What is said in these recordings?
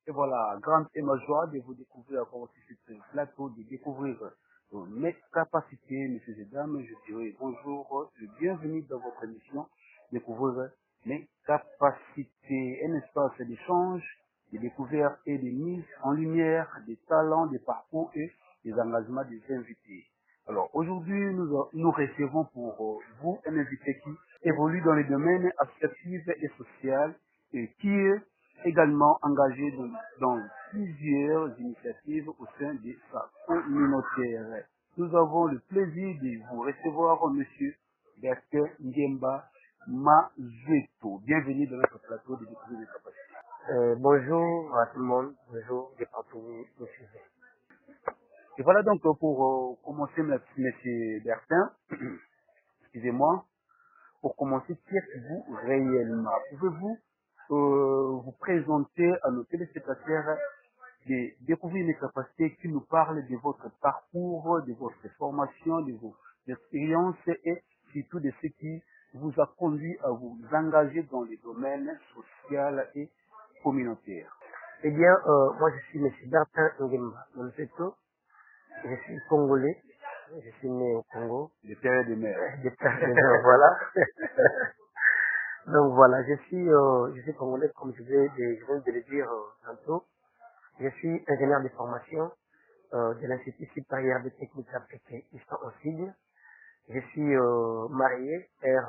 Et voilà, grande est ma joie de vous découvrir encore aussi sur ce plateau, de découvrir mes capacités, messieurs et dames. Je dirais bonjour et bienvenue dans votre émission, découvrir mes capacités. Un espace d'échange, de découverte et de mise en lumière des talents, des parcours et des engagements des invités. Alors aujourd'hui, nous recevons pour vous un invité qui évolue dans les domaines associatifs et social et qui est également engagé dans plusieurs initiatives au sein de sa communauté. Nous avons le plaisir de vous recevoir, monsieur Bertin Ngemba Mazueto. Bienvenue dans notre plateau de découvrir les capacités. Bonjour à tout le monde, bonjour de partout où vous suivez. Et voilà donc pour commencer, monsieur Bertin, excusez-moi, pour commencer, qui êtes-vous réellement? Pouvez-vous vous présenter à nos téléspectateurs, de découvrir les capacités qui nous parlent de votre parcours, de votre formation, de vos expériences et surtout de ce qui vous a conduit à vous engager dans les domaines social et communautaire? Eh bien, moi je suis M. Bertin Ngemba Mazueto, je suis congolais, je suis né au Congo. De terre et de mer. De terre et de mer, voilà. Donc voilà, je suis congolais comme je viens de le dire tantôt. Je suis ingénieur de formation de l'Institut supérieur de techniques appliquées ici en Sigle. Je suis marié, père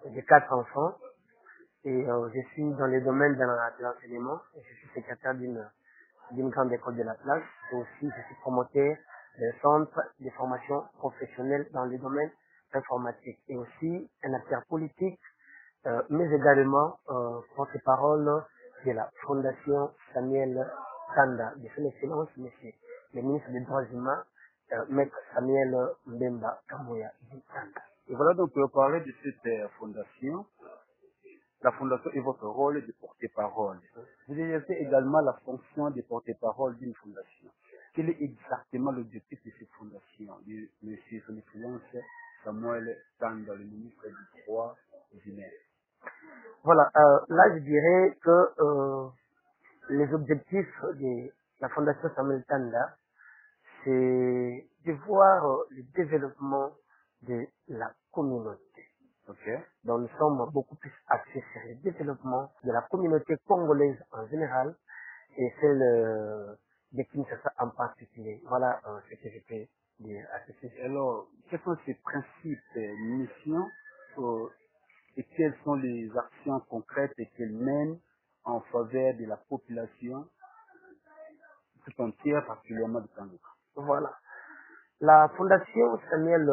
de 4 enfants et je suis dans le domaine de l'enseignement. Je suis secrétaire d'une grande école de la place et aussi je suis promoteur d'un centre de formation professionnelle dans le domaine informatique et aussi un acteur politique, mais également porte-parole de la Fondation Samuel Tanda, de son excellence, monsieur le ministre des droits humains, maître Samuel Mbemba Kamouya Tanda. Et voilà donc pour parler de cette fondation. La fondation est votre rôle de porte-parole. Vous exercez également la fonction de porte-parole d'une fondation. Quel est exactement l'objectif de cette fondation, de monsieur son excellence Samuel Tanda, le ministre du droit humain? Voilà, là je dirais que les objectifs de la fondation Samuel Tanda, c'est de voir le développement de la communauté. Okay. Donc nous sommes beaucoup plus axés sur le développement de la communauté congolaise en général et celle de Kinshasa en particulier. Voilà ce que je peux dire à ce sujet. Alors, quels sont ces principes, missions et quelles sont les actions concrètes qu'elle mène en faveur de la population tout entière, particulièrement du Congo? Voilà. La fondation Samuel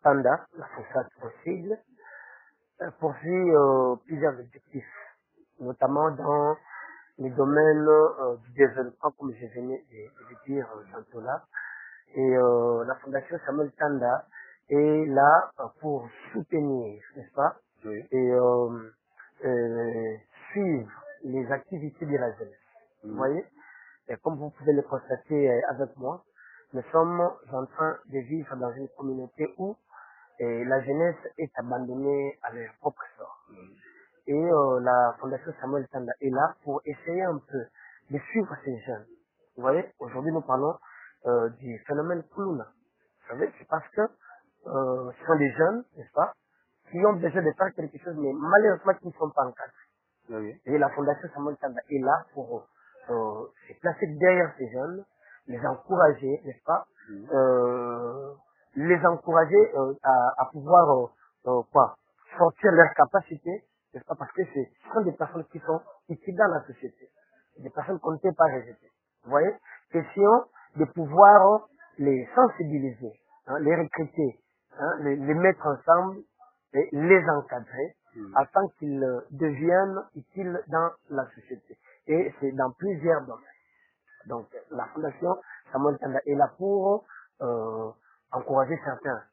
Tanda, la FOSAT possible, poursuit plusieurs objectifs, notamment dans les domaines du développement, comme je venais de le dire tantôt là. Et la Fondation Samuel Tanda est là pour soutenir, n'est-ce pas, Oui. et suivre les activités de la jeunesse. Vous voyez, et comme vous pouvez le constater avec moi, nous sommes en train de vivre dans une communauté où la jeunesse est abandonnée à leur propre sort. Et la Fondation Samuel Tanda est là pour essayer un peu de suivre ces jeunes. Vous voyez, aujourd'hui nous parlons du phénomène Kuluna. Vous savez, c'est parce que ce sont des jeunes, n'est-ce pas, qui ont besoin de faire quelque chose, mais malheureusement qui ne sont pas encadrés. Oui. Et la Fondation Samuel Tanda est là pour se placer derrière ces jeunes, les encourager, n'est-ce pas, les encourager à pouvoir quoi, sortir leurs capacités, n'est-ce pas, parce que ce sont des personnes qui sont utiles dans la société, des personnes qu'on ne peut pas rejeter. Vous voyez, question de pouvoir les sensibiliser, hein, les recruter, hein, les mettre ensemble et les encadrer afin qu'ils deviennent utiles dans la société. Et c'est dans plusieurs domaines. Donc, la Fondation Samuel Tanda est là pour encourager certains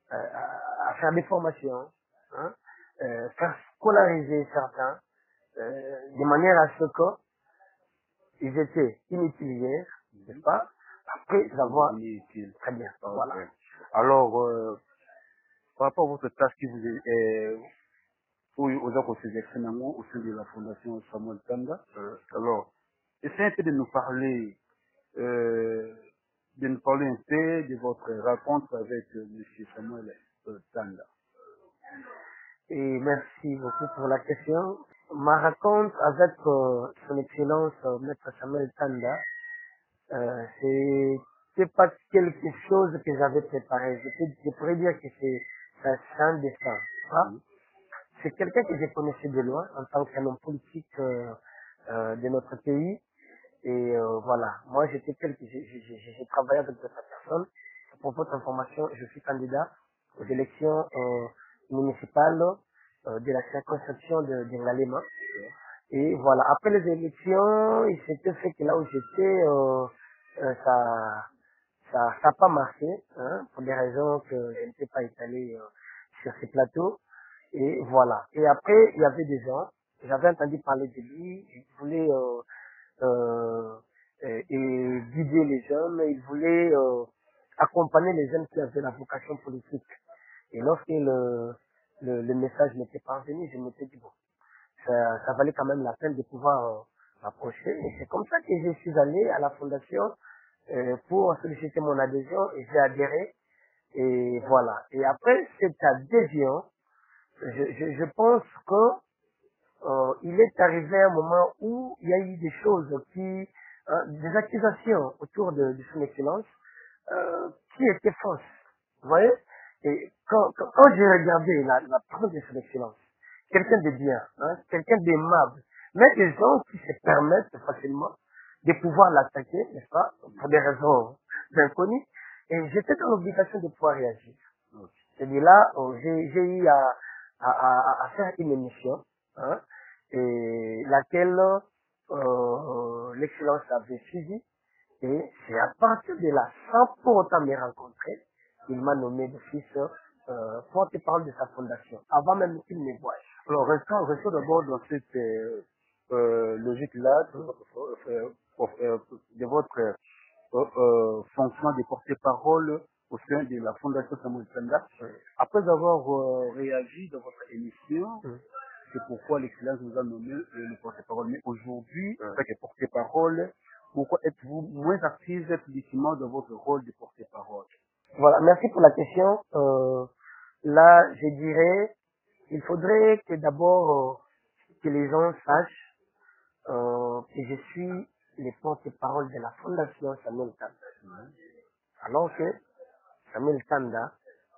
à faire des formations, hein, faire scolariser certains, de manière à ce qu'ils étaient inutiles hier, n'est-ce pas, après avoir... Inutile. Très bien, Okay. voilà. Alors, par rapport à votre tâche qui vous est aux autres extrêmement au sein de la Fondation Samuel Tanda, alors, essayez un peu de nous parler un peu de votre rencontre avec M. Samuel Tanda. Et merci beaucoup pour la question. Ma rencontre avec son excellence Maître Samuel Tanda, c'est pas quelque chose que j'avais préparé. Je pourrais dire que c'est un destin. Hein? C'est quelqu'un que je connaissais de loin en tant qu'un homme politique de notre pays. Et voilà, moi j'ai travaillé avec d'autres personnes. Pour votre information, je suis candidat aux élections municipales de la circonscription de Ngalema. Et voilà, après les élections, il s'était fait que là où j'étais, ça n'a pas marché, hein, pour des raisons que je n'étais pas étalé sur ces plateaux. Et voilà. Et après, il y avait des gens, j'avais entendu parler de lui, il voulait et guider les jeunes, il voulait accompagner les jeunes qui avaient la vocation politique. Et lorsque le message n'était pas venu, je m'étais dit, bon, ça valait quand même la peine de pouvoir m'approcher. Et c'est comme ça que je suis allé à la fondation pour solliciter mon adhésion et j'ai adhéré. Et voilà. Et après cette adhésion, je pense que il est arrivé un moment où il y a eu des choses des accusations autour de son excellence, qui étaient fausses. Vous voyez? Et quand j'ai regardé la preuve de son excellence, quelqu'un de bien, hein, quelqu'un d'aimable, mais des gens qui se permettent facilement de pouvoir l'attaquer, n'est-ce pas, pour des raisons inconnues, et j'étais dans l'obligation de pouvoir réagir. C'est là j'ai eu à faire une émission, hein, et laquelle l'excellence avait suivi, et c'est à partir de là, sans pour autant me rencontrer, il m'a nommé d'office porte-parole de sa fondation, avant même qu'il me voie. Alors, restons d'abord dans cette logique-là de votre fonction de porte-parole au sein de la Fondation Samuel Tanda. Après avoir réagi dans votre émission, c'est pourquoi l'excellence vous a nommé le porte-parole. Mais aujourd'hui, en tant que porte-parole, pourquoi êtes-vous moins active publiquement dans votre rôle de porte-parole? Voilà, merci pour la question. Là, je dirais, il faudrait que d'abord que les gens sachent que je suis le porte-parole de la Fondation Samuel Tanda. Alors que Samuel Tanda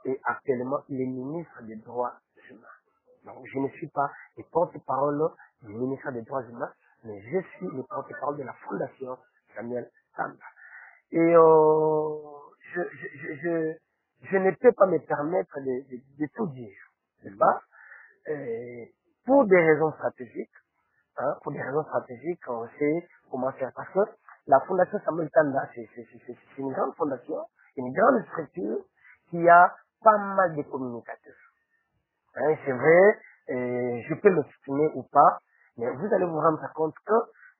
est actuellement le ministre des Droits humains. Donc, je ne suis pas le porte-parole du ministère des Droits humains, mais je suis le porte-parole de la Fondation Samuel Tanda. Et je ne peux pas me permettre de tout dire, n'est-ce pas? Pour des raisons stratégiques, hein, pour des raisons stratégiques, on sait comment faire. Parce que la Fondation Samuel Tanda, c'est une grande fondation, une grande structure qui a pas mal de communicateurs. Hein, c'est vrai, je peux m'exprimer ou pas, mais vous allez vous rendre compte que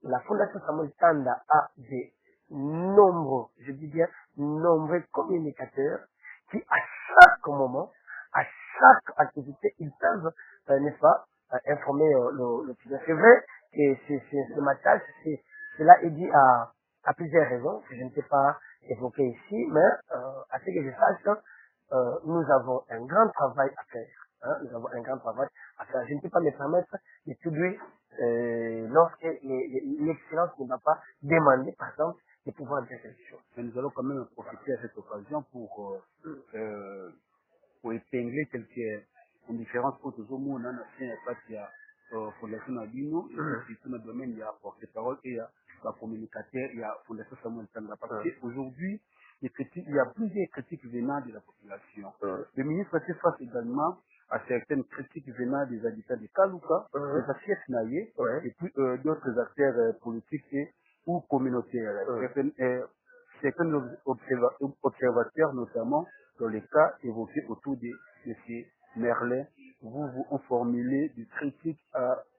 la Fondation Samuel Tanda a des nombreux, je dis bien nombreux communicateurs qui à chaque moment, à chaque activité, ils peuvent, n'est-ce pas, informer le client. C'est vrai que c'est ma tâche, cela est dû à plusieurs raisons que je ne peux pas évoquer ici, mais à ce que je sache, nous avons un grand travail à faire. Hein, nous avons un grand travail à faire. Je ne peux pas me permettre de tout dire lorsque l'excellence ne va pas demander, par exemple, de pouvoir dire quelque chose. Mais nous allons quand même profiter à cette occasion pour épingler quelques différences entre au monde, on a fait un pas qui a Fondation Nabino, et surtout dans le domaine, il y a porte-parole et il y a la communicateur, il y a Fondation Samuel Tanda. Parce qu'aujourd'hui, il y a plusieurs critiques venant de la population. Le ministre fait face également à certaines critiques venant des habitants de Kalouka, des Assies Naye, et puis d'autres acteurs politiques ou communautaires. Certains observateurs, notamment dans les cas évoqués autour de M. Merlin, vous ont formulé des critiques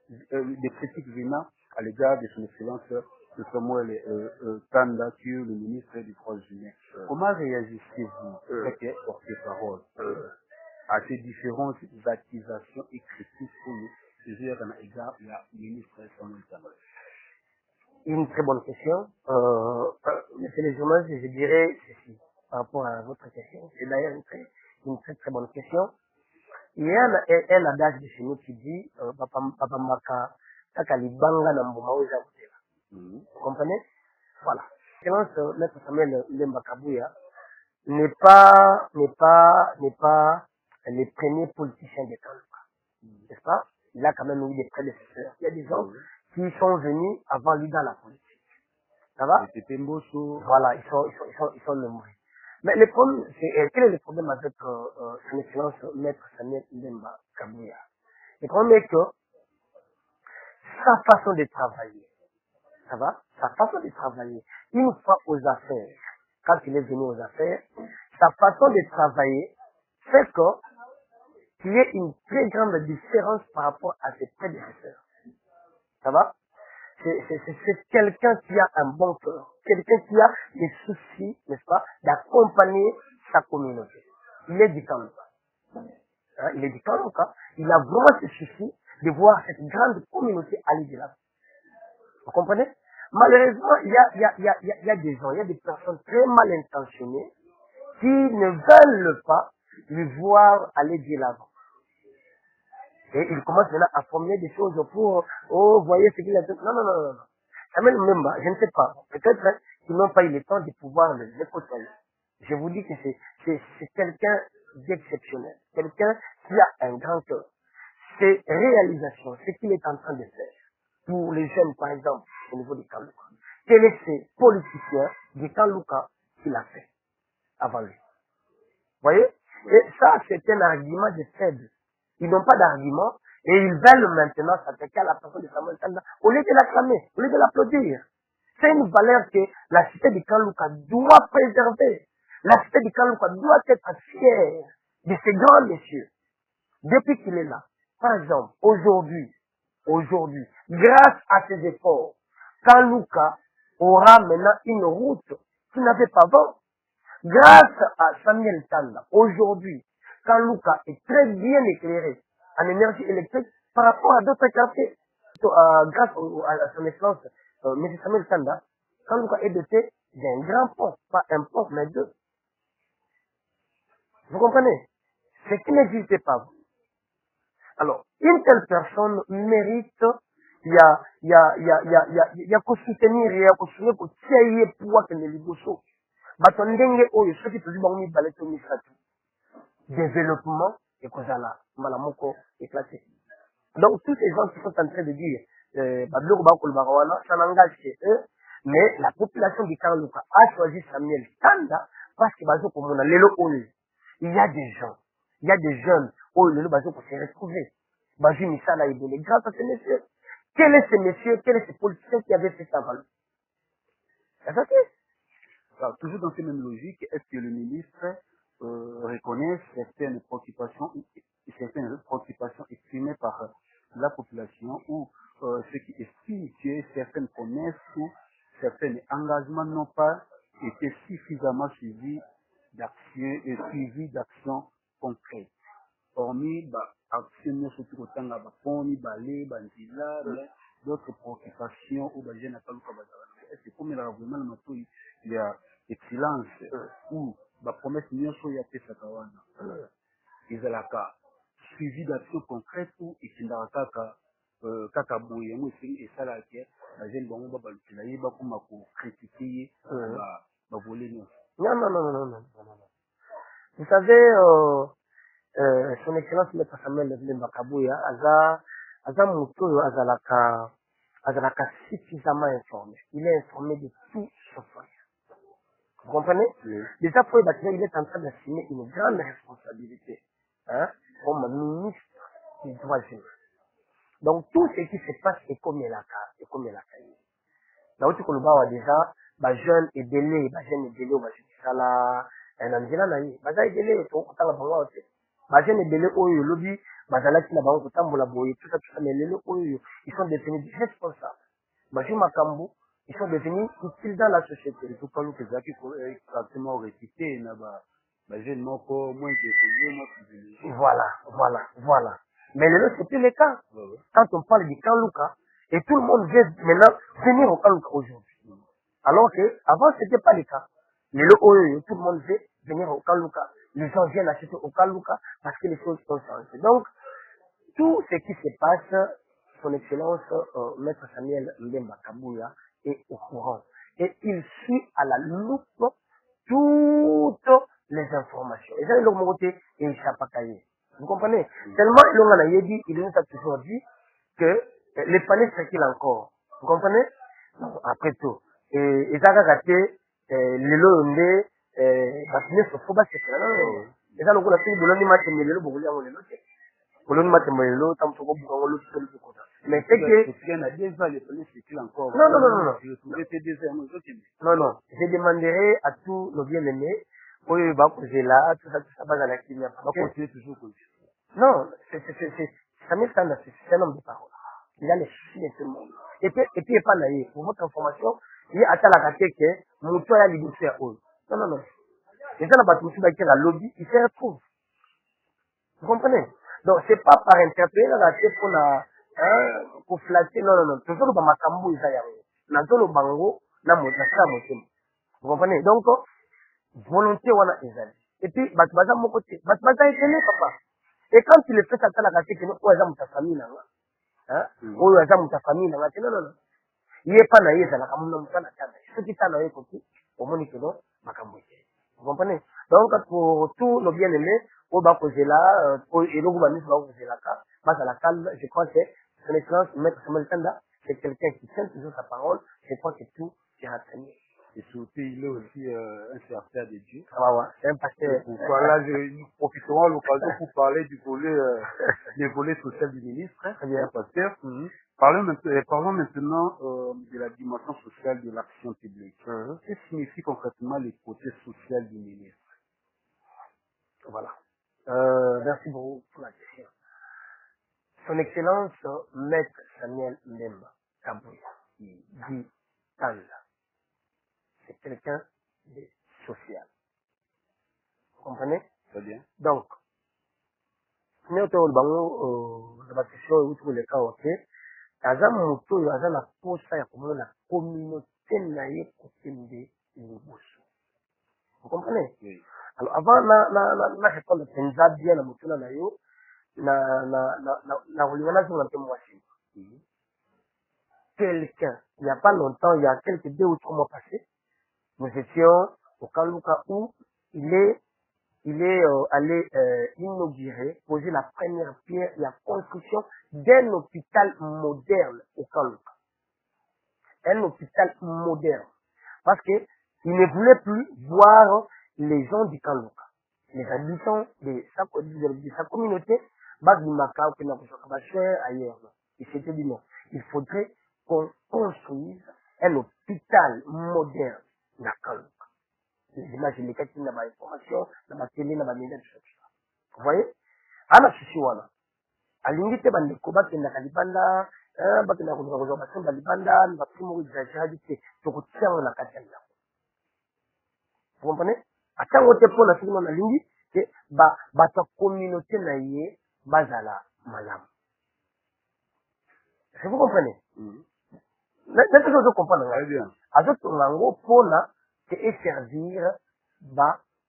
venant à l'égard de son excellence de Samuel Tanda, qui est le ministre des Droits humains. Comment réagissez-vous, avec porte-parole, à ces différentes accusations et critiques que vous faisiez à l'égard du ministre Samuel Tanda? Une très bonne question. Monsieur les journalistes, je dirais ceci par rapport à votre question. C'est d'ailleurs une très bonne question. Il y a un adage de chez nous qui dit Papa Maka, Takalibanga Namboma Ozabutela. Vous comprenez? Voilà. L'excellence Maître Samuel Lemba Kabouya n'est pas les premiers politiciens des Kalouka. N'est-ce pas? Il a quand même eu des prédécesseurs. Il y a des gens qui sont venus avant lui dans la politique. Ça va? Voilà, ils sont nombreux. Mais le problème, c'est, quel est le problème avec son excellence Maître Samuel Lemba Kabouya? Le problème est que sa façon de travailler, ça va? Sa façon de travailler, une fois aux affaires, quand il est venu aux affaires, sa façon de travailler fait qu'il y ait une très grande différence par rapport à ses prédécesseurs. Ça va? C'est quelqu'un qui a un bon cœur, quelqu'un qui a des soucis, n'est-ce pas, d'accompagner sa communauté. Il est du Kalouka. Hein, il est du Kalouka. Il a vraiment ce souci de voir cette grande communauté aller de l'avant. Vous comprenez? Malheureusement, il y a des gens, il y a des personnes très mal intentionnées qui ne veulent pas lui voir aller de l'avant. Et il commence maintenant à formuler des choses pour, oh, voyez ce qu'il a dit. Non. Samuel Lemba, je ne sais pas. Peut-être qu'ils n'ont pas eu le temps de pouvoir le côtoyer. Je vous dis que c'est quelqu'un d'exceptionnel. Quelqu'un qui a un grand cœur. Ses réalisations, ce qu'il est en train de faire pour les jeunes, par exemple, au niveau du Kalouka. Quels sont ces politiciens du Kalouka qu'il a fait avant lui? Vous voyez? Et ça, c'est un argument de faible. Ils n'ont pas d'argument et ils veulent maintenant s'attaquer à la personne de Samuel Tanda au lieu de l'acclamer, au lieu de l'applaudir. C'est une valeur que la cité de Kalouka doit préserver. La cité de Kalouka doit être fière de ces grands messieurs. Depuis qu'il est là. Par exemple, aujourd'hui, grâce à ses efforts, Kalouka aura maintenant une route qu'il n'avait pas avant. Grâce à Samuel Tanda, aujourd'hui, Kalouka est très bien éclairé en énergie électrique par rapport à d'autres quartiers. Grâce à son excellence, M. Samuel Tanda, Kalouka est doté d'un grand pont, pas un pont, mais deux. Vous comprenez? Ce qui n'existait pas. Alors, une telle personne mérite, il y a qu'à soutenir, il y a qu'à soutenir pour tirer pour que les liboso. Batondenge oyo, ceux qui peuvent me balayer au misatu. Développement et kozala malamoko éclaté. Donc tous ces gens qui sont en train de dire ça n'engage que eux, mais la population du Kalouka a choisi Samuel Tanda parce que il y a des gens, il y a des jeunes où le bazo pour se retrouver. Bazu Misala et Bélé, grâce à ces messieurs. Quel est ce monsieur, quel est ce politicien qui avait fait ça avant lui? C'est ça. Alors, toujours dans ces mêmes logiques, est-ce que le ministre reconnaît certaines préoccupations exprimées par la population ou ceux qui estiment que certaines promesses ou certains engagements n'ont pas été suffisamment suivis d'actions concrètes? Hormis action surtout au temps baponi balé bandila d'autres préoccupations ou bajena kaluka bazala. Est-ce que comme il a vraiment le matou il y a excellence ou promesse nyonso ya pesa kawana ezalaka suivi d'actions concrètes ou itindaka kaka boye ngo esalaka bajene bango babalukila ye bakoma ko critiquer ba voler nyonso. Non. Vous savez, son excellence Maître Samuel Lemba Kabouya, Aza Moutoyo Azalaka suffisamment informé. Il est informé de tout sauf rien. Vous comprenez? Déjà, pour il est en train d'assumer une grande responsabilité, hein, comme ministre du droit humain. Donc, tout ce qui se passe est comme il a fait. Donc, tu connais déjà, jeune et délai, sala, un angela naï, est délai, tout le temps, jeune et délai, oyo, lobby, bazalaki na bango, tambola boye, tout ça, mais les oyo, ils sont devenus responsables. Bajou Makambo, ils sont devenus utiles dans la société. Tout cas, que Zaki est pratiquement récité, jeune moko, moins de Voilà. Mais le c'est plus le cas. Quand on parle du Kalouka, Et tout le monde veut maintenant venir au Kaluka aujourd'hui. Alors que avant c'était pas le cas. Mais le OE, tout le monde veut venir au Kaluka. Les gens viennent acheter au Kaluka parce que les choses ont changé. Donc, tout ce qui se passe, son Excellence, Maître Samuel Mbemba Kabouya, est au courant. Et il suit à la loupe toutes les informations. Et ça, il a côté et il s'est pas caillé. Vous comprenez? Tellement il nous a toujours dit que les palais circulent encore. Vous comprenez? Non, après tout. Et ça a gâté les lois parce que ne faut pas se faire. Et ça, le coup, la fille de l'animation, mais le boulot, on les note. Mais c'est que... Il y a des ans, les palais circulent encore. Non, non, non, non. Non, non. Je demanderai à tous nos bien-aimés, pour les bacs, là, tout ça, pas dans la clinique. On va continuer toujours comme ça. Non, Samuel Sanda, c'est un homme de parole. Il a les soucis de tout le monde. Et puis, il n'est pas naïf. Pour votre information, il y a à la caté que mon toit a libéré à eux. Non, non, non. Les gens n'ont pas tout qui est à lobby, ils se retrouvent. Vous comprenez? Donc, c'est pas par interpréter la tête pour flatter, non, non, non. Toujours le bamakambu, il y a le bango, vous comprenez? Donc, volonté, on a ezali. Et puis, batbaza mon côté. Batbaza est aimé, papa. Et quand tu le fais ça, la caté que nous, ou azam ta famille, hein? Ou azam ta famille, non, non, non. Il est pas naïf, ça, la kamuna mutana tana. Ce qui t'a naïf, au monique, non, makambu. Vous comprenez? Donc, pour tous nos bien-aimés, au bas posé là, et le gouvernement va poser là, bas à la calme, je crois que son excellence, Maître Samuel Kanda, c'est quelqu'un qui tient toujours sa parole, je crois que tout sera tenu. Et surtout, il est aussi un serviteur de Dieu. Ah ouais, c'est un pasteur. Voilà, nous profiterons de l'occasion pour parler du volet, des volets social du ministre, Très bien. pasteur. Parlons maintenant de la dimension sociale de l'action publique. Que signifie concrètement le côté social du ministre? Voilà. Merci beaucoup pour la question. Son Excellence, Maître Samuel Mbemba Kabouya, dit Tanda. C'est quelqu'un de social. Vous comprenez? Très bien. Donc, nous avons la question où tous les cas, ok. Aza moto yo aza na posa ya komona la communauté na ye kokende liboso. Vous comprenez? Oui. Alors avant na répondre penza bien na moto na yo na olingana zo na temwa si. Quelqu'un, il y a pas longtemps, il y a quelques 2 ou 3 mois passés, nous étions au Kaluka où il est allé inaugurer, poser la première pierre de la construction d'un hôpital moderne au Kaluka. Un hôpital moderne. Parce que il ne voulait plus voir les gens du Kaluka. Les habitants de sa communauté, ailleurs. Il s'était dit non. Il faudrait qu'on construise un hôpital moderne dans Kaluka. Les images, les cas qui n'ont pas d'information, dans la télé, dans la média, tout ça. Vous voyez? Ana Shishiwana. Alingite bandeko bakenda kalibanda, bakenda kuzoza basomba libanda, bapimo kuzajaji te, tokutsiango na kati ya ndako. Vous comprenez? Atango te pona sima na lingi, ke bato communauté na ye, bazala malamu. Est-ce que vous comprenez? N'est-ce que vous comprenez? Très bien. Azoto nango pona, et servir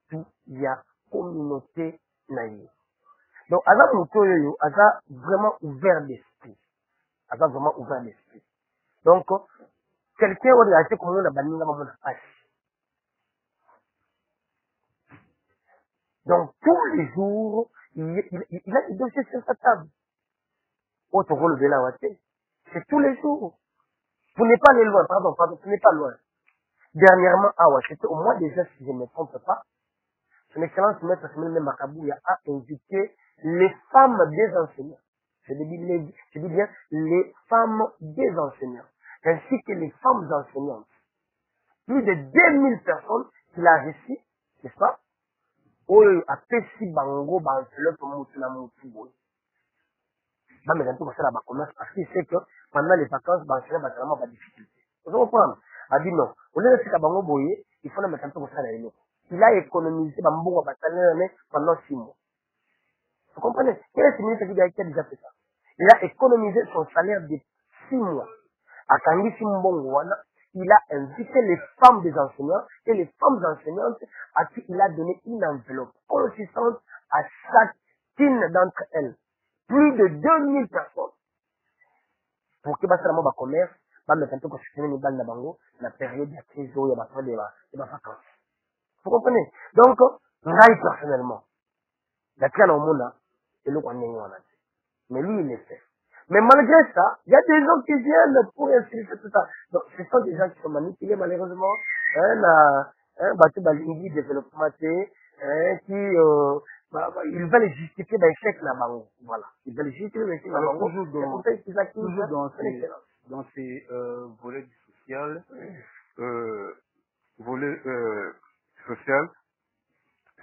tout ya communauté naïe. Donc, Aza Moutoyo, Aza vraiment ouvert d'esprit. Aza vraiment ouvert d'esprit. Donc, quelqu'un où il a été comme on a banni dans mon page. Donc, tous les jours, il a des dossiers sur sa table. Autre rôle de la ouate. C'est tous les jours. Vous n'êtes pas allé loin, pardon, vous n'êtes pas loin. Dernièrement, c'était au mois déjà, si je ne me trompe pas, son excellence Maître Samuel Makabouya a invité les femmes des enseignants. Je dis bien les femmes des enseignants, ainsi que les femmes enseignantes. Plus de 2000 personnes qu'il a reçues, n'est-ce pas? Oyo a pesi bango enveloppe mutuna mutubo. Mais maintenant, comme ça, la commerce, parce qu'il sait que pendant les vacances, l'enseignant va vraiment pas de difficulté. Vous comprenez? A dit non. Au lieu de faire bango boye, il faut le mettre un peu comme ça là. Il a économisé bambou pendant 6 mois. Vous comprenez? Quel est ce ministre qui a déjà fait ça? Il a économisé son salaire de 6 mois. À Kangisi Mbongwana, il a invité les femmes des enseignants et les femmes enseignantes à qui il a donné une enveloppe consistante à chacune d'entre elles. Plus de 2000 personnes. Pour que ça soit commerce, va mettre un peu la période de la crise où il y a des vacances. Vous comprenez? Donc, moi, personnellement, la clé au monde, c'est le qu'on est. Mais lui, il le fait. Mais malgré ça, il y a des gens qui viennent pour insulter tout ça. Donc, ce sont des gens qui sont manipulés, malheureusement. Ils développement, ils veulent justifier l'échec là-bas. Voilà. Ils veulent justifier l'échec là-bas. Toujours dans ces volets du social, volet social,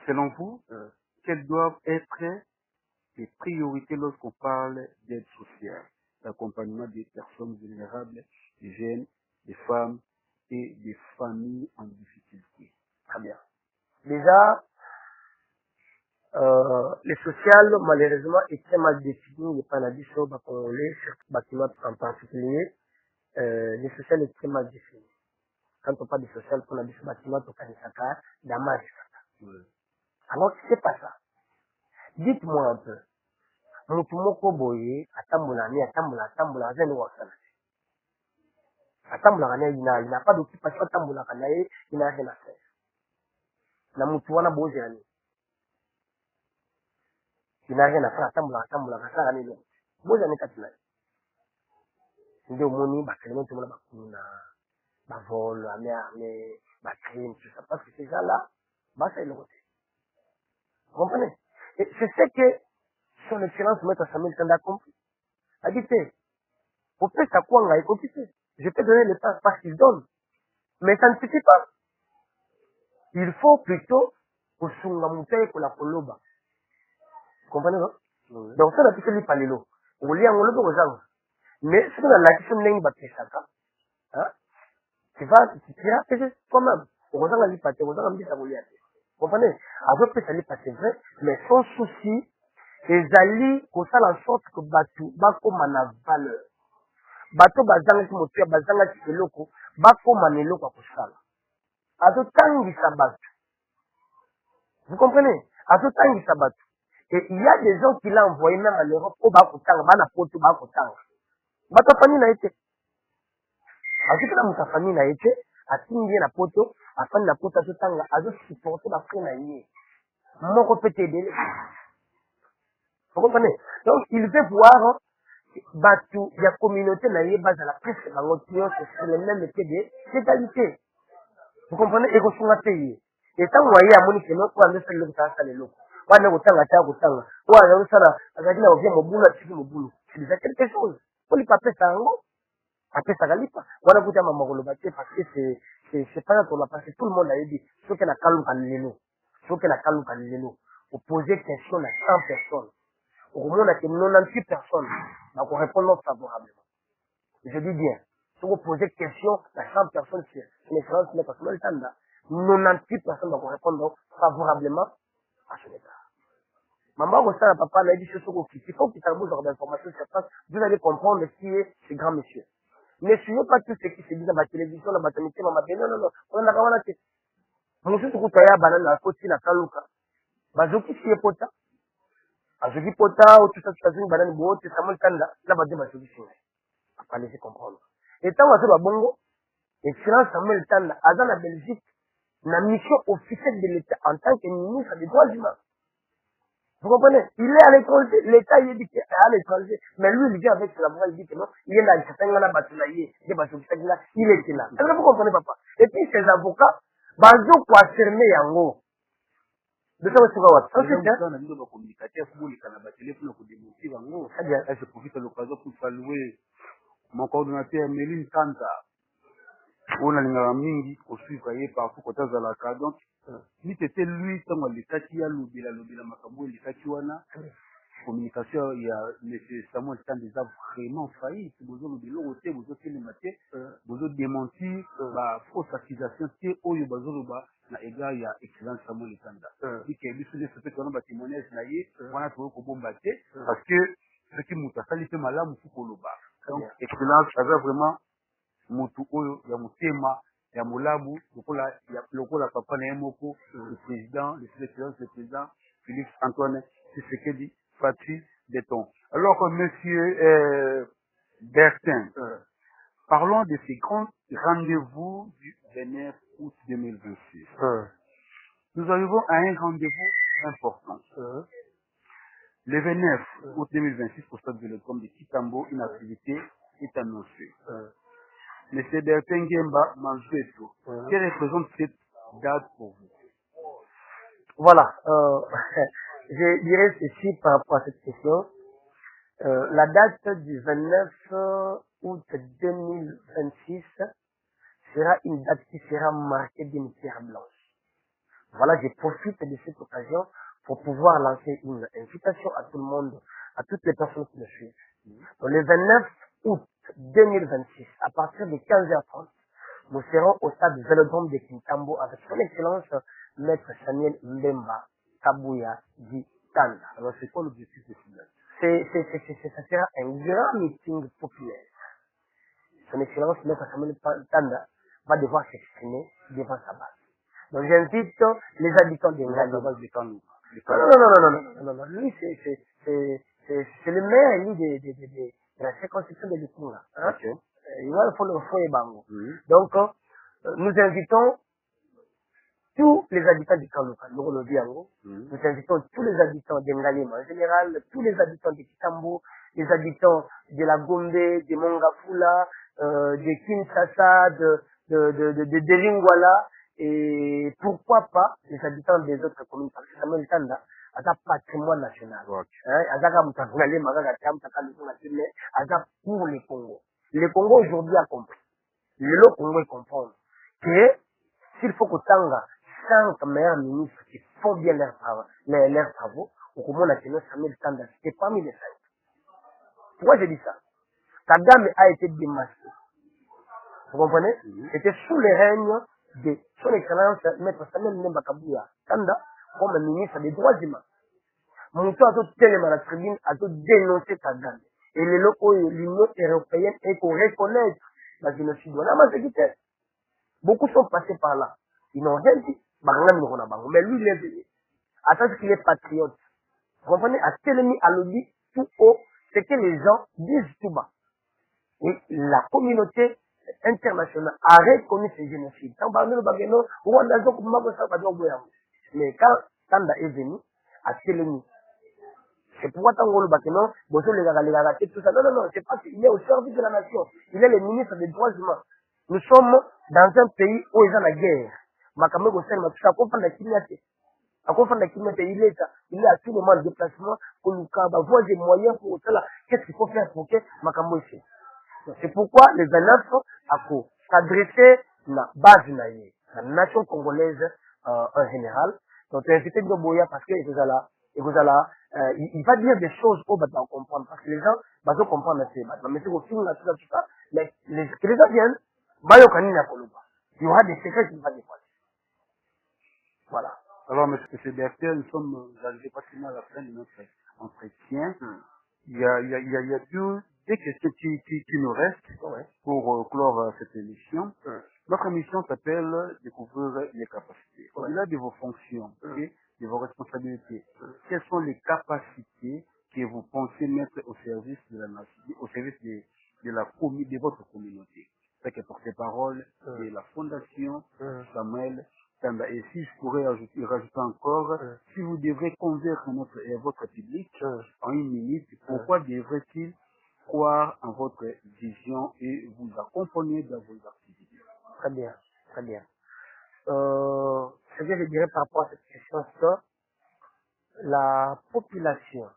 selon vous, quelles doivent être les priorités lorsqu'on parle d'aide sociale, l'accompagnement des personnes vulnérables, des jeunes, des femmes et des familles en difficulté? Très bien. Déjà, les sociales, malheureusement, est très mal défini. Les paradis sur les bâtiments en particulier. Les sociales est très mal défini. Quand on parle de social, on a des bâtiments, on a des damage. Alors, c'est pas ça. Dites-moi un peu. Mutumoko boye, atambola, zeno wakana. Atambola, il n'a pas d'occupation, atambola, il n'a rien à faire. Na mutuana boye, il n'a rien à faire, atambola, ça, il n'a boye, katina. Ndio moni, bakalemo, tout le monde, bakuna, bavol, armée, crime, tout ça. Parce que ces gens-là, ça, ils l'ont. Vous comprenez? Et c'est ce que son excellence, maître Samuel Tanda a compris. A dit, au fait, ça quoi, on a écouté. Je peux donner le temps parce qu'il donne. Mais ça ne suffit pas. Il faut plutôt pour Sungamute pour la Koloba. Vous comprenez, non? Oui. Donc, ça, on a pu se lui parler l'eau. On lit en Koloba aux gens. Mais ce qu'on a la question n'est pas ça. Hein? Tu iras pêcher toi-même. Aux gens, on a dit pas, aux gens, on a dit ça, vous l'y avez. Vous comprenez? Avec ça, c'est vrai, mais son souci, les alliés, qu'on ça en sorte que Batu, Bako mana valeur. Bato bazanga ki motu ya bazanga ki eloko, Bako mana eloko akusala. Azo tangi sabatu. Vous comprenez? Azo tangi sabatu. Et il y a des gens qui l'ont envoyé même en Europe, au Bako tanga, bana poto Bako tanga. Bato fani na ete. Azo kila musa fani na ete, atingi na poto, afani na poto azo tanga, azo supporter la frère na yé. Moko peut t'aider. Vous comprenez? Donc, il veut voir, Batu, il y a communauté, mais il y a base à la presse, c'est le même métier d'égalité. Vous comprenez? Et qu'on soit payé. Et tant qu'on y a mon équipe, on a fait le temps, ça les locaux. On a autant à terre, autant. On a eu ça là, avec la vie, mon boulot, tu mon boulot. C'est déjà quelque chose. On lui pape ça en haut. Après, ça n'allait pas. On a goûté à ma mort parce que c'est pas pour la parce que tout le monde a dit, ce qu'elle a calme à l'élo. Ce qu'elle a calme à l'élo. Vous posez question à 100 personnes. Au moins, on a 98 personnes donc on répond favorablement. Je dis bien, si vous posez question à 100 personnes, c'est une expérience qui n'est pas seulement le temps là. 98 personnes donc on répond favorablement à ce état. Maman, vous savez, papa, m'a dit ce soir il faut qu'il y ait un genre d'information sur place. Vous allez comprendre qui est ce grand monsieur. Ne suivez pas tout ce qui se dit dans la télévision, dans la maternité, maman. Non. On a quand même monsieur, ce que tu as banane, la côte, la kaluka. Bazoki, si est pota. Azoki pota, ou tout ça, une banane, bout, c'est Samuel Kanda. Là, va dire, bazoki, si. Après, laissez comprendre. Et tant que bongo, excellent Samuel Kanda, à dans la Belgique, la mission officielle de l'État en tant que ministre des droits humains. Vous comprenez? Il est à l'étranger, l'État il dit qu'il est à l'étranger, mais lui il vient avec la voix, il dit que non, il est là, il s'appelle là, il était là. Est-ce que vous comprenez, papa? Et puis ses avocats, bazo quoi fermer yango. De ça, c'est quoi? Ensuite, on a dit que communicateur, pour les canabas, téléphone, pour démontrer yango. Je profite de l'occasion pour saluer mon coordonnateur Méline Kanta. On a l'ingénieur mingi, au suivre, parfois, quand on a la carte. Donc, si c'était lui, tant que l'État qui a l'obéla, Makambo, l'État qui a communication, il y a M. Samuel Tan déjà vraiment failli. Si vous avez de l'autre, vous avez le matin, vous avez démenti, la fausse accusation, c'est au Yobazoba, na égard, il y a excellent Samuel Tanda. Il y a des choses qui sont des témoignages, on a trouvé qu'on bombarder, parce que ce qui m'a fait mal, il faut qu'on le bat. Donc, excellence, ça veut vraiment Moutou Oyo, ya Moutema, ya Moulabu, lokola papa na Moko, le président, le président Félix Antoine Tshisekedi Fati Béton. Alors, monsieur Bertin, parlons de ces grands rendez-vous du 29 août 2026. Nous arrivons à un rendez-vous important. Le 29 août 2026, au stade de l'École de Kitambo, une activité est annoncée. Monsieur Bertin Gemba Manzueto, quelle représente cette date pour vous? Voilà, je dirais ceci par rapport à cette question. La date du 29 août 2026 sera une date qui sera marquée d'une pierre blanche. Voilà, je profite de cette occasion pour pouvoir lancer une invitation à tout le monde, à toutes les personnes qui me suivent. Donc, le 29 août 2026, à partir de 15h30, nous serons au stade Vélodrome de Kintambo avec son excellence Maître Samuel Mbemba Kabouya Di Tanda. Alors, c'est quoi l'objectif de cette date? Ça sera un grand meeting populaire. Son excellence Maître Samuel Tanda va devoir s'exprimer devant sa base. Donc j'invite les habitants de Ngali. Non. Lui, c'est le maire élu de la circonscription de Lukunga. Hein? Okay. Il va le fond et bango. Donc, nous invitons tous les habitants du Kanouka, nous invitons tous les habitants de Ngalema en général, tous les habitants de Kitambo, les habitants de la Gombe, de Mongafula, de Kinshasa, de Lingwala, et pourquoi pas les habitants des autres communes, parce que Samuel Tanda a un patrimoine national. Pour le Congo. Le Congo aujourd'hui a compris. Le Congo comprend que s'il faut que Tanga 5 meilleurs ministres qui font bien leurs travaux, au Congo national, Samuel Tanda, c'était parmi les 5. Pourquoi je dis ça? Kagame a été démasqué. Vous comprenez? C'était sous le règne de son excellence, Maître Samuel Mbemba Kabouya Tanda, comme ministre des droits humains. Moutou a tout tellement la tribune, a tout dénoncé Kagame. Et les locaux, l'Union européenne, et qu'on reconnaisse la génocide. Beaucoup sont passés par là. Ils n'ont rien dit. Mais lui, il est venu. À ce qu'il est patriote. Vous comprenez? À Télémi, à l'Obi, tout haut, c'est que les gens disent tout bas. Et la communauté internationale a reconnu ce génocide. Mais quand Tanda est venu, à Télémi, c'est pourquoi Tangolo Bakeno, Bosso les gars, tout ça. Non, c'est pas qu'il est au service de la nation. Il est le ministre des droits humains. Nous sommes dans un pays où ils ont la guerre. Makamé Gossel, à comprendre la criminalité. À comprendre la criminalité, il est à tout moment de déplacement pour nous avoir des moyens pour cela. Qu'est-ce qu'il faut faire pour que Makamé ici? C'est pourquoi les 29 à s'adresser à la base de la nation congolaise en général. Donc, invité de Boya parce que vous allez, il va dire des choses au bas de comprendre parce que les gens vont comprendre ces bas. Mais c'est au film là tout ça, mais les gens viennent, il y aura des secrets qui vont dévoiler. Voilà. Alors, monsieur Bertin, nous sommes arrivés pratiquement à la fin de notre entretien. Il y a deux questions qui nous restent pour clore cette émission. Notre émission s'appelle Découvrir les capacités. Au-delà de vos fonctions et de vos responsabilités, quelles sont les capacités que vous pensez mettre au service de la nation, au service de votre communauté? C'est que pour ces paroles de la Fondation Samuel Tanda. Et si je pourrais rajouter encore, si vous devrez convaincre votre public en une minute, pourquoi devrait-il croire en votre vision et vous accompagner dans vos activités? Très bien, très bien. Ce que je dirais par rapport à cette question, c'est la population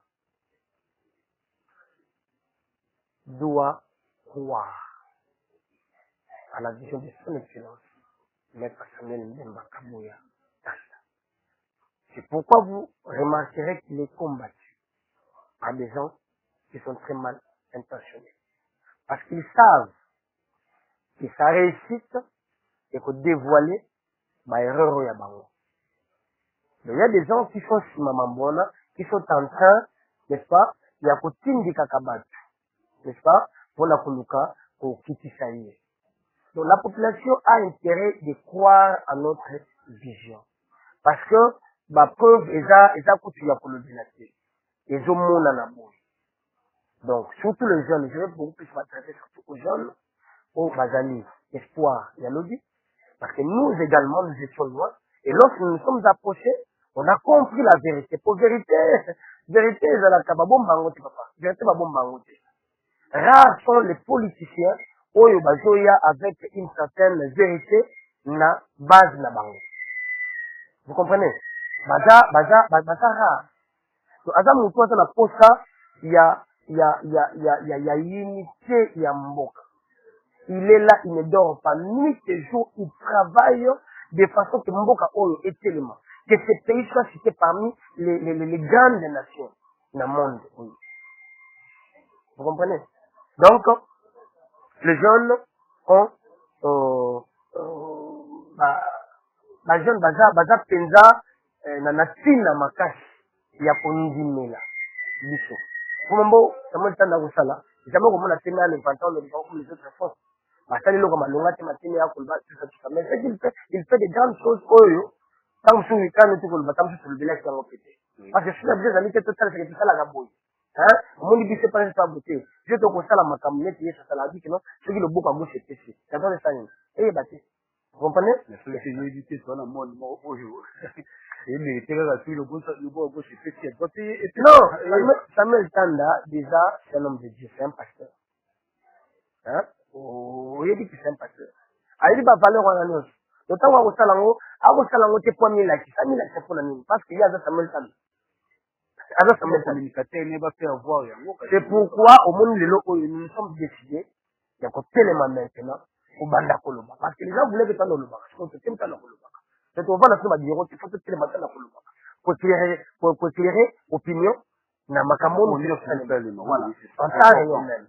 doit croire à la vision de son excellence, Maître Samuel Mbemba Kabouya Tanda. C'est pourquoi vous remarquerez qu'il est combattu par des gens qui sont très mal intentionnés. Parce qu'ils savent que sa réussite est que dévoiler ma erreur au Yabango. Mais il y a des gens qui sont Simamambona, qui sont en train, n'est-ce pas, il y a Kotindi Kakabatu, n'est-ce pas, pour la Koluka, pour Kitisaïe. Donc la population a intérêt de croire à notre vision. Parce que, ma preuve, eza coutu ya kolobinate. Ils ont mon anabou. Donc, surtout les jeunes, je vais beaucoup plus m'adresser surtout aux jeunes, aux Bazali, espoir, Yalobi. Parce que nous également, nous étions loin. Et lorsque nous nous sommes approchés, on a compris la vérité. Pour vérité, vérité, vérité, rares sont les politiciens oyo bazoya avec une certaine vérité na base na bango. Vous comprenez? Baza rare. Donc, aza mutu aza na posa ya unité ya mboka. Il est là, il ne dort pas nuit et jour, il travaille de façon que mboka oyo est tellement. Que ce pays soit cité parmi les grandes nations dans le monde. Vous comprenez? Donc, les jeunes ont jeune baza penza na natina makasi ya kondimela biso. Kumambo Samuel Tanda kusala, jambo komona tena le pantalon le comme les autres forces. Basali loko malonga te matine ya kolba tout ça. Mais c'est qu'il fait de grandes choses oyo tant que nous quand nous kolba tant que le bilan qui en pété. Parce que si la des amis que total c'est que tout ça la gaboy. Hein? Mon dit c'est pas ça beauté. Je te consala ma camionette et ça la dit que non, ce qui le beau à gauche c'est péché. Ça doit ça. Et bâti. Vous comprenez? La société d'éditer sur la mode aujourd'hui. Et mais t'es là sur le beau à gauche c'est péché. Non, Samuel Tanda déjà c'est un homme de Dieu, c'est un pasteur. Hein? Oh, il dit que c'est un pasteur. Il dit pas valeur en annonce. Le temps où on s'alango te point mille là, ça mille là c'est pour la mine parce qu'il y a Samuel Tanda. C'est pourquoi au monde de l'eau, nous nous sommes décidés de tellement maintenant au Banda Koloba. Parce que les gens voulaient que tu aies le Koloba. Parce que tu aimes le Koloba. C'est au Banda Koloba, il faut que tu aies le Koloba. Pour éclairer opinion, na makamon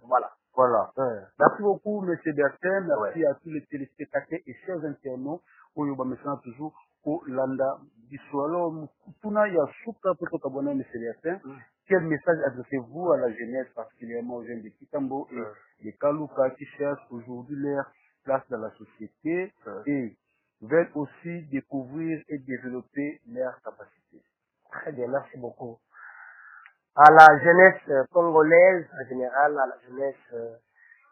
voilà. Voilà. Merci beaucoup, M. Bertin. Merci à tous les téléspectateurs et chers internautes. Oyo ba maintenant toujours au Landa Biswalo. Tuna ya souka pour t'abonner, M. Bertin. Quel message adressez-vous à la jeunesse, particulièrement aux jeunes de Kitambo et de Kaluka qui cherchent aujourd'hui leur place dans la société et veulent aussi découvrir et développer leurs capacités? Très bien, merci beaucoup. À la jeunesse congolaise en général, à la jeunesse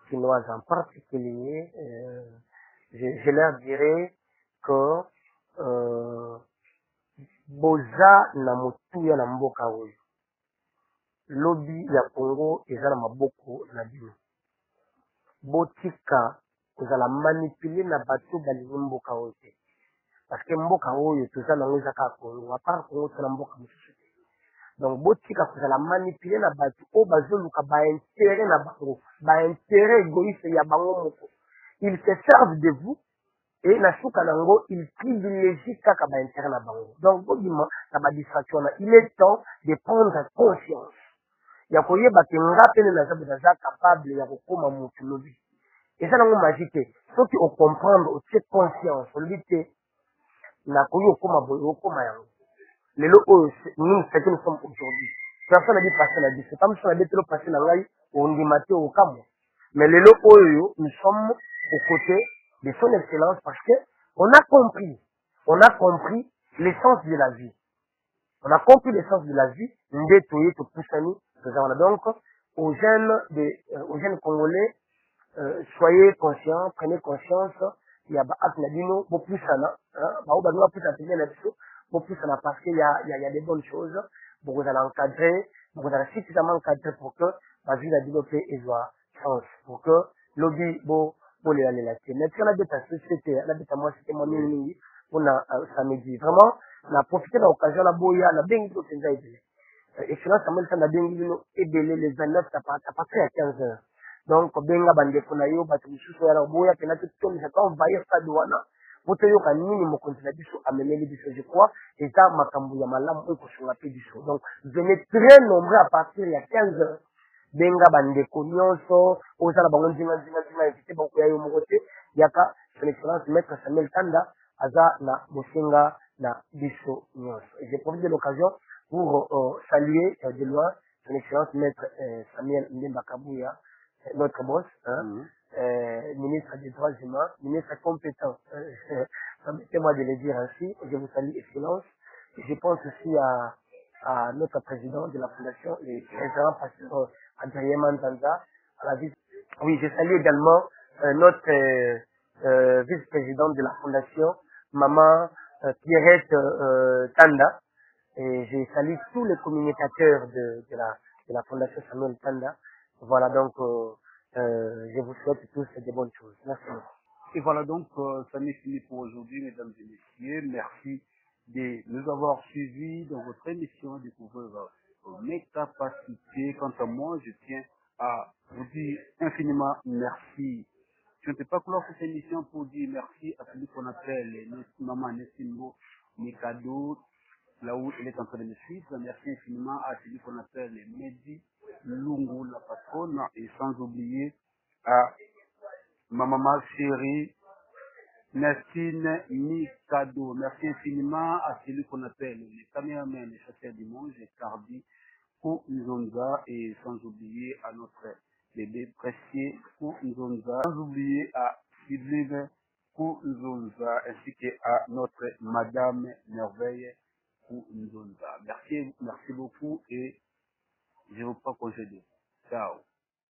chinoise en particulier, je leur dirais que boza na mutuya na mboka oyo lobi ya Congo eza na maboko na bino botika kozala manipuler na bato balingi mboka oyo te parce que mboka oyo toza nango eza kaka Congo à part Congo toza na mboka mosusu te. Donc botika kozala manipuler na bato oyo bazoluka baintérêt na bango baintérêt égoïste ya bango moko. Ils se servent de vous et na suka nango il privilégie kaka baintérêt na bango. Donc bobima na badistraction na il est temps de prendre conscience ya koyeba ke ngapene naza capable ya kokoma mutu lobi eza nango magie te soki ocomprendre otie conscience olobi te nakoyi okoma boye okoma yango lelo oyo nous c'est que nous sommes aujourd'hui personne n'a dit passer la vie c'est pas monsieur na betelo passer na ngai ondima te okamwa mais lelo oyo nous sommes aux côtés de son excellence parce que on a compris l'essence de la vie. On a compris l'essence de la vie. Donc, aux jeunes Congolais, soyez conscients, prenez conscience. Il y a parce qu'il y a des bonnes choses. Vous allez encadrer, vous allez suffisamment encadrer pour que la vie a développé et soit chance. Pour que lobby, pour les aller là. Mais si on a des sociétés, on a des moi, c'était mon mini, on a samedi. Vraiment, on a profité de l'occasion, la boya, la bengi, tout ça, et sinon, ça m'a dit, la bengi, et belé, les 29, ça partait à 15 heures. Donc, benga, bande, konayo, batu, sous, la boya, qui n'a tout tourné, ça va envahir ça douana. Pour te dire qu'un minimum, quand il a dit, amener les bisous, je crois, et ça, ma cambouya, ma lame, on peut sur la paix du show. Donc, venez très nombreux à partir, il y a 15 heures. Benga bandeko nyonso ozala bango nzinga invité beaucoup ya yo mokote yaka son excellence maître Samuel Tanda aza na mosinga na biso nyonso. Je profite de l'occasion pour saluer de loin son excellence maître Samuel Ndemba Kabuya notre boss, hein, Mhm. ministre des droits humains, ministre compétent. Permettez-moi de le dire ainsi. Je vous salue, Excellence. Je pense aussi à notre président de la Fondation, le président pasteur Adrien Manzanza, à la vice. Oui, je salue également notre vice-présidente de la Fondation, Maman Pierrette Tanda. Et je salue tous les communicateurs de la Fondation Samuel Tanda. Voilà, donc, je vous souhaite tous de bonnes choses. Merci beaucoup. Et voilà donc, ça n'est fini pour aujourd'hui, mesdames et messieurs. Merci de nous avoir suivis dans votre émission Découvrir mes capacités. Quant à moi, je tiens à vous dire infiniment merci. Je ne peux pas clore cette émission pour dire merci à celui qu'on appelle Maman Nessimbo Mikado, là où elle est en train de me suivre. Merci infiniment à celui qu'on appelle Mehdi Lungu, la patronne, et sans oublier à ma maman chérie, Nestine Mikado. Merci infiniment à celui qu'on appelle les caméramans, les chasseurs du monde, les Cardi, Nzonza, et sans oublier à notre bébé précieux, Nzonza, sans oublier à Sylvie Nzonza, ainsi qu'à notre Madame Merveille Nzonza. Merci beaucoup et je vous prends congé de. Ciao.